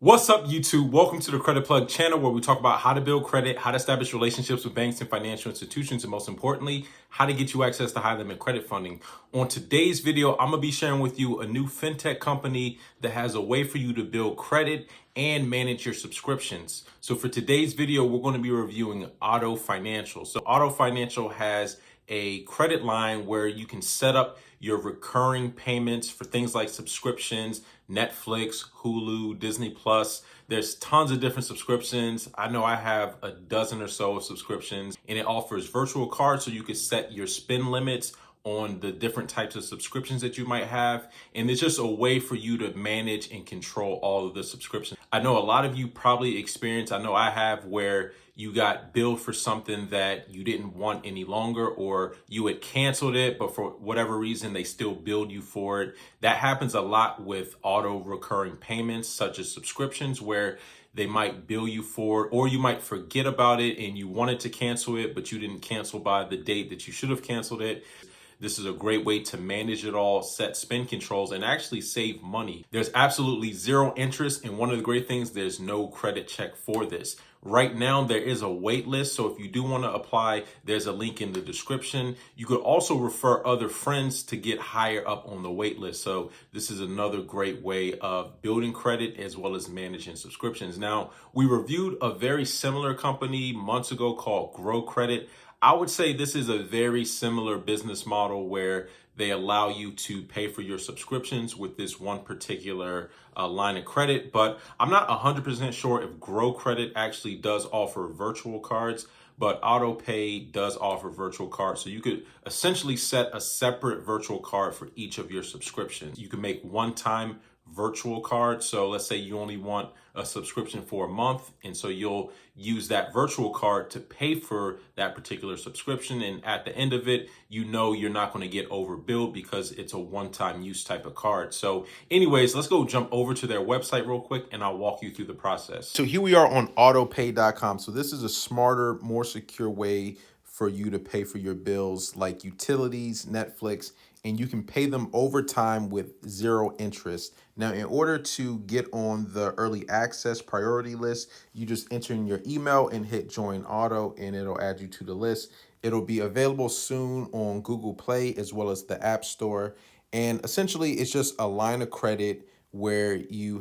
What's up, YouTube? Welcome to the Credit Plug channel, where we talk about how to build credit, how to establish relationships with banks and financial institutions, and most importantly, how to get you access to high limit credit funding. On today's video, I'm gonna be sharing with you a new fintech company that has a way for you to build credit and manage your subscriptions. So for today's video, we're going to be reviewing Otto Financial. So Otto Financial has a credit line where you can set up your recurring payments for things like subscriptions, Netflix, Hulu, Disney Plus. There's tons of different subscriptions. I know I have a dozen or so of subscriptions, and it offers virtual cards so you can set your spend limits on the different types of subscriptions that you might have. And it's just a way for you to manage and control all of the subscriptions. I know a lot of you probably experience, I know I have, where you got billed for something that you didn't want any longer, or you had canceled it, but for whatever reason, they still billed you for it. That happens a lot with auto recurring payments, such as subscriptions, where they might bill you for, or you might forget about it and you wanted to cancel it, but you didn't cancel by the date that you should have canceled it. This is a great way to manage it all, set spend controls, and actually save money. There's absolutely zero interest, and one of the great things, there's no credit check for this. Right now, there is a wait list, so if you do want to apply, there's a link in the description. You could also refer other friends to get higher up on the wait list. So this is another great way of building credit as well as managing subscriptions. Now, we reviewed a very similar company months ago called Grow Credit. I would say this is a very similar business model where they allow you to pay for your subscriptions with this one particular line of credit, but I'm not 100% sure if Grow Credit actually does offer virtual cards, but Ottopay does offer virtual cards. So you could essentially set a separate virtual card for each of your subscriptions. You can make one-time virtual card. So let's say you only want a subscription for a month, and so you'll use that virtual card to pay for that particular subscription, and at the end of it, you know you're not going to get overbilled because it's a one-time use type of card. So anyways, let's go jump over to their website real quick and I'll walk you through the process. So here we are on ottopay.com. So this is a smarter, more secure way for you to pay for your bills like utilities, Netflix, and you can pay them over time with zero interest. Now, in order to get on the early access priority list, you just enter in your email and hit join Otto, and it'll add you to the list. It'll be available soon on Google Play as well as the App Store. And essentially, it's just a line of credit where you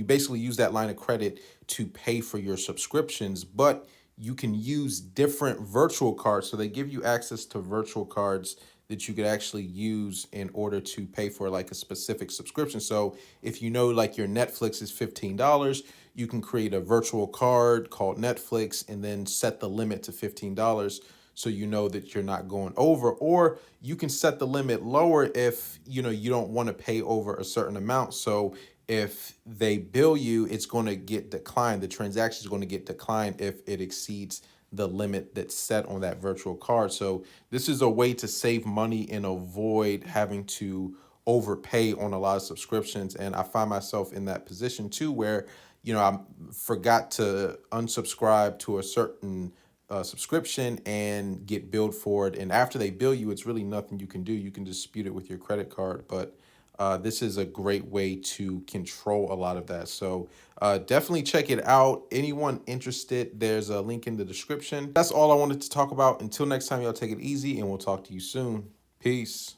basically use that line of credit to pay for your subscriptions, but you can use different virtual cards. So they give you access to virtual cards that you could actually use in order to pay for like a specific subscription. So if you know like your Netflix is $15, you can create a virtual card called Netflix and then set the limit to $15 so you know that you're not going over. Or you can set the limit lower if you don't want to pay over a certain amount. So if they bill you, it's going to get declined. The transaction is going to get declined if it exceeds the limit that's set on that virtual card. So this is a way to save money and avoid having to overpay on a lot of subscriptions. And I find myself in that position too, where, I forgot to unsubscribe to a certain subscription and get billed for it. And after they bill you, it's really nothing you can do. You can dispute it with your credit card, but this is a great way to control a lot of that. So definitely check it out. Anyone interested, there's a link in the description. That's all I wanted to talk about. Until next time, y'all take it easy and we'll talk to you soon. Peace.